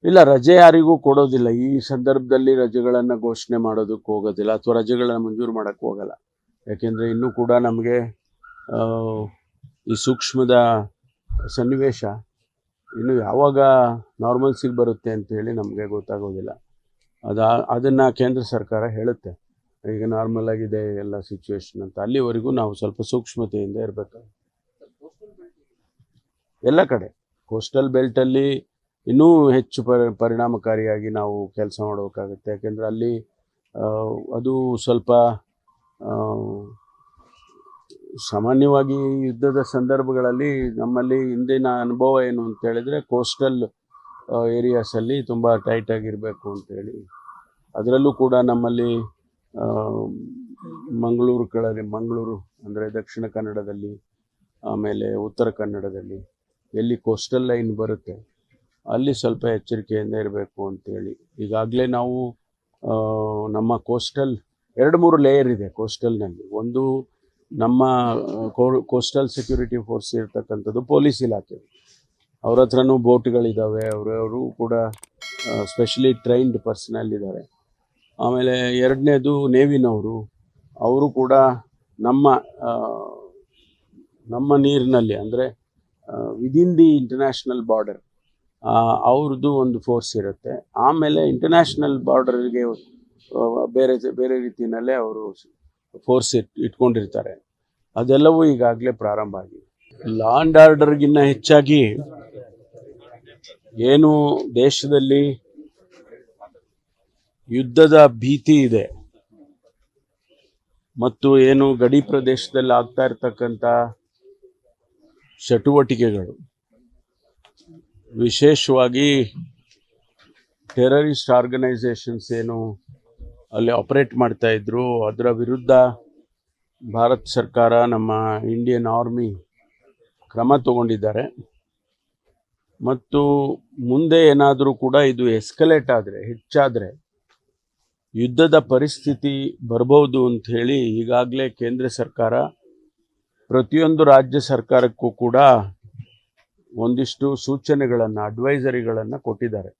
ಇಲ್ಲ, ರಜೆ ಯಾರಿಗೂ ಕೊಡೋದಿಲ್ಲ. ಈ ಸಂದರ್ಭದಲ್ಲಿ ರಜೆಗಳನ್ನು ಘೋಷಣೆ ಮಾಡೋದಕ್ಕೆ ಹೋಗೋದಿಲ್ಲ, ಅಥವಾ ರಜೆಗಳನ್ನು ಮಂಜೂರು ಮಾಡೋಕ್ಕೆ ಹೋಗಲ್ಲ. ಯಾಕೆಂದರೆ ಇನ್ನೂ ಕೂಡ ನಮಗೆ ಈ ಸೂಕ್ಷ್ಮದ ಸನ್ನಿವೇಶ ಇನ್ನು ಯಾವಾಗ ನಾರ್ಮಲ್ಸಿಗೆ ಬರುತ್ತೆ ಅಂತೇಳಿ ನಮಗೆ ಗೊತ್ತಾಗೋದಿಲ್ಲ. ಅದನ್ನು ಕೇಂದ್ರ ಸರ್ಕಾರ ಹೇಳುತ್ತೆ, ಈಗ ನಾರ್ಮಲ್ ಆಗಿದೆ ಎಲ್ಲ ಸಿಚುವೇಶನ್ ಅಂತ. ಅಲ್ಲಿವರೆಗೂ ನಾವು ಸ್ವಲ್ಪ ಸೂಕ್ಷ್ಮತೆಯಿಂದ ಇರಬೇಕು. ಎಲ್ಲ ಕಡೆ ಕೋಸ್ಟಲ್ ಬೆಲ್ಟಲ್ಲಿ ಇನ್ನೂ ಹೆಚ್ಚು ಪರಿಣಾಮಕಾರಿಯಾಗಿ ನಾವು ಕೆಲಸ ಮಾಡಬೇಕಾಗುತ್ತೆ. ಯಾಕೆಂದರೆ ಅಲ್ಲಿ ಅದು ಸ್ವಲ್ಪ ಸಾಮಾನ್ಯವಾಗಿ ಯುದ್ಧದ ಸಂದರ್ಭಗಳಲ್ಲಿ ನಮ್ಮಲ್ಲಿ ಹಿಂದಿನ ಅನುಭವ ಏನು ಅಂತ ಹೇಳಿದರೆ, ಕೋಸ್ಟಲ್ ಏರಿಯಾಸಲ್ಲಿ ತುಂಬ ಟೈಟಾಗಿರಬೇಕು ಅಂತೇಳಿ. ಅದರಲ್ಲೂ ಕೂಡ ನಮ್ಮಲ್ಲಿ ಮಂಗಳೂರು ಅಂದರೆ ದಕ್ಷಿಣ ಕನ್ನಡದಲ್ಲಿ, ಆಮೇಲೆ ಉತ್ತರ ಕನ್ನಡದಲ್ಲಿ ಎಲ್ಲಿ ಕೋಸ್ಟಲ್ ಲೈನ್ ಬರುತ್ತೆ ಅಲ್ಲಿ ಸ್ವಲ್ಪ ಎಚ್ಚರಿಕೆಯಿಂದ ಇರಬೇಕು ಅಂತೇಳಿ. ಈಗಾಗಲೇ ನಾವು ನಮ್ಮ ಕೋಸ್ಟಲ್ 2-3 ಲೇಯರ್ ಇದೆ ಕೋಸ್ಟಲ್ನಲ್ಲಿ. ಒಂದು ನಮ್ಮ ಕೋಸ್ಟಲ್ ಸೆಕ್ಯೂರಿಟಿ ಫೋರ್ಸ್ ಇರ್ತಕ್ಕಂಥದ್ದು ಪೊಲೀಸ್ ಇಲಾಖೆ, ಅವ್ರ ಹತ್ರನೂ ಬೋಟ್ಗಳಿದ್ದಾವೆ, ಅವರು ಕೂಡ ಸ್ಪೆಷಲಿ ಟ್ರೈನ್ಡ್ ಪರ್ಸನಲ್ ಇದ್ದಾರೆ. ಆಮೇಲೆ ಎರಡನೇದು ನೇವಿನವರು, ಅವರು ಕೂಡ ನಮ್ಮ ನೀರಿನಲ್ಲಿ ಅಂದರೆ ವಿದಿನ್ ದಿ ಇಂಟರ್ನ್ಯಾಷನಲ್ ಬಾರ್ಡರ್ ಅವ್ರದ್ದು ಒಂದು ಫೋರ್ಸ್ ಇರುತ್ತೆ. ಆಮೇಲೆ ಇಂಟರ್ನ್ಯಾಷನಲ್ ಬಾರ್ಡರ್ಗೆ ಬೇರೆ ರೀತಿಯಲ್ಲೇ ಅವರು ಫೋರ್ಸ್ ಇಟ್ಕೊಂಡಿರ್ತಾರೆ. ಅದೆಲ್ಲವೂ ಈಗಾಗಲೇ ಪ್ರಾರಂಭ ಆಗಿದೆ. ಲಾ ಆ್ಯಂಡ್ ಆರ್ಡರ್ಗಿನ್ನ ಹೆಚ್ಚಾಗಿ ಏನು ದೇಶದಲ್ಲಿ ಯುದ್ಧದ ಭೀತಿ ಇದೆ ಮತ್ತು ಏನು ಗಡಿ ಪ್ರದೇಶದಲ್ಲಿ ಆಗ್ತಾ ಇರ್ತಕ್ಕಂಥ ಚಟುವಟಿಕೆಗಳು, ವಿಶೇಷವಾಗಿ ಟೆರರಿಸ್ಟ್ ಆರ್ಗನೈಸೇಷನ್ಸ್ ಏನು ಅಲ್ಲಿ ಆಪರೇಟ್ ಮಾಡ್ತಾ ಇದ್ರು, ಅದರ ವಿರುದ್ಧ ಭಾರತ ಸರ್ಕಾರ, ನಮ್ಮ ಇಂಡಿಯನ್ ಆರ್ಮಿ ಕ್ರಮ ತಗೊಂಡಿದ್ದಾರೆ. ಮತ್ತು ಮುಂದೆ ಏನಾದರೂ ಕೂಡ ಇದು ಎಸ್ಕಲೇಟ್ ಆದರೆ, ಹೆಚ್ಚಾದರೆ ಯುದ್ಧದ ಪರಿಸ್ಥಿತಿ ಬರ್ಬೋದು ಅಂಥೇಳಿ ಈಗಾಗಲೇ ಕೇಂದ್ರ ಸರ್ಕಾರ ಪ್ರತಿಯೊಂದು ರಾಜ್ಯ ಸರ್ಕಾರಕ್ಕೂ ಕೂಡ ಒಂದಿಷ್ಟು ಸೂಚನೆಗಳನ್ನು, ಅಡ್ವೈಸರಿಗಳನ್ನು ಕೊಟ್ಟಿದ್ದಾರೆ.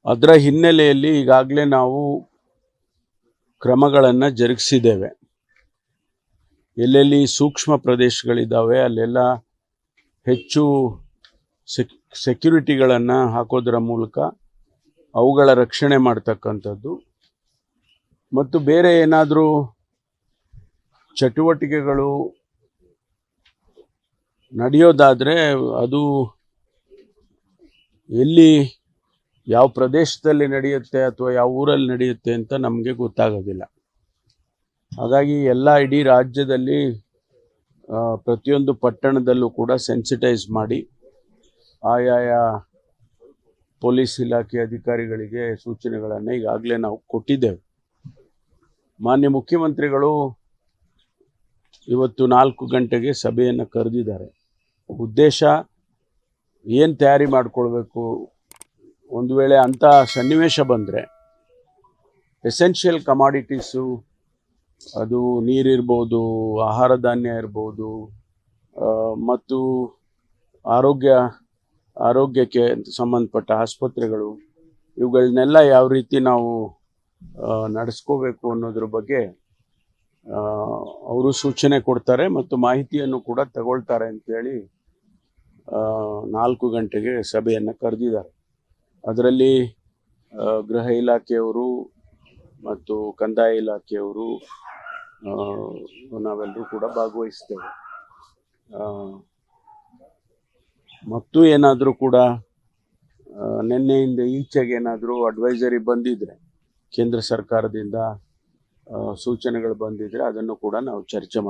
ಅದರ ಹಿನ್ನೆಲೆಯಲ್ಲಿ ಈಗಾಗಲೇ ನಾವು ಕ್ರಮಗಳನ್ನು ಜರುಗಿಸಿದ್ದೇವೆ. ಎಲ್ಲೆಲ್ಲಿ ಸೂಕ್ಷ್ಮ ಪ್ರದೇಶಗಳಿದ್ದಾವೆ ಅಲ್ಲೆಲ್ಲ ಹೆಚ್ಚು ಸೆಕ್ಯೂರಿಟಿಗಳನ್ನು ಹಾಕೋದರ ಮೂಲಕ ಅವುಗಳ ರಕ್ಷಣೆ ಮಾಡ್ತಕ್ಕಂಥದ್ದು. ಮತ್ತು ಬೇರೆ ಏನಾದರೂ ಚಟುವಟಿಕೆಗಳು ನಡೆಯೋದಾದರೆ ಅದು ಎಲ್ಲಿ, ಯಾವ ಪ್ರದೇಶದಲ್ಲಿ ನಡೆಯುತ್ತೆ ಅಥವಾ ಯಾವ ಊರಲ್ಲಿ ನಡೆಯುತ್ತೆ ಅಂತ ನಮಗೆ ಗೊತ್ತಾಗೋದಿಲ್ಲ. ಹಾಗಾಗಿ ಇಡೀ ರಾಜ್ಯದಲ್ಲಿ ಪ್ರತಿಯೊಂದು ಪಟ್ಟಣದಲ್ಲೂ ಕೂಡ ಸೆನ್ಸಿಟೈಸ್ ಮಾಡಿ ಆಯಾಯ ಪೊಲೀಸ್ ಇಲಾಖೆ ಅಧಿಕಾರಿಗಳಿಗೆ ಸೂಚನೆಗಳನ್ನು ಈಗಾಗಲೇ ನಾವು ಕೊಟ್ಟಿದ್ದೇವೆ. ಮಾನ್ಯ ಮುಖ್ಯಮಂತ್ರಿಗಳು ಇವತ್ತು 4 ಗಂಟೆಗೆ ಸಭೆಯನ್ನು ಕರೆದಿದ್ದಾರೆ. ಉದ್ದೇಶ ಏನು ತಯಾರಿ ಮಾಡಿಕೊಳ್ಬೇಕು, ಒಂದು ವೇಳೆ ಅಂಥ ಸನ್ನಿವೇಶ ಬಂದರೆ ಎಸೆನ್ಷಿಯಲ್ ಕಮಾಡಿಟೀಸು, ಅದು ನೀರಿರ್ಬೋದು, ಆಹಾರ ಧಾನ್ಯ ಇರ್ಬೋದು, ಮತ್ತು ಆರೋಗ್ಯಕ್ಕೆ ಸಂಬಂಧಪಟ್ಟ ಆಸ್ಪತ್ರೆಗಳು, ಇವುಗಳನ್ನೆಲ್ಲ ಯಾವ ರೀತಿ ನಾವು ನಡೆಸ್ಕೋಬೇಕು ಅನ್ನೋದ್ರ ಬಗ್ಗೆ ಅವರು ಸೂಚನೆ ಕೊಡ್ತಾರೆ ಮತ್ತು ಮಾಹಿತಿಯನ್ನು ಕೂಡ ತಗೊಳ್ತಾರೆ ಅಂತೇಳಿ 4 ಗಂಟೆಗೆ ಸಭೆಯನ್ನು ಕರೆದಿದ್ದಾರೆ. ಅದರಲ್ಲಿ ಗೃಹ ಇಲಾಖೆಯವರು ಮತ್ತು ಕಂದಾಯ ಇಲಾಖೆಯವರು ನಾವೆಲ್ಲರೂ ಕೂಡ ಭಾಗವಹಿಸ್ತೇವೆ. ಮತ್ತು ಏನಾದರೂ ಕೂಡ ನಿನ್ನೆಯಿಂದ ಈಚೆಗೆ ಏನಾದರೂ ಅಡ್ವೈಸರಿ ಬಂದಿದ್ರೆ, ಕೇಂದ್ರ ಸರ್ಕಾರದಿಂದ ಸೂಚನೆಗಳು ಬಂದಿದ್ರೆ ಅದನ್ನು ಕೂಡ ನಾವು ಚರ್ಚೆ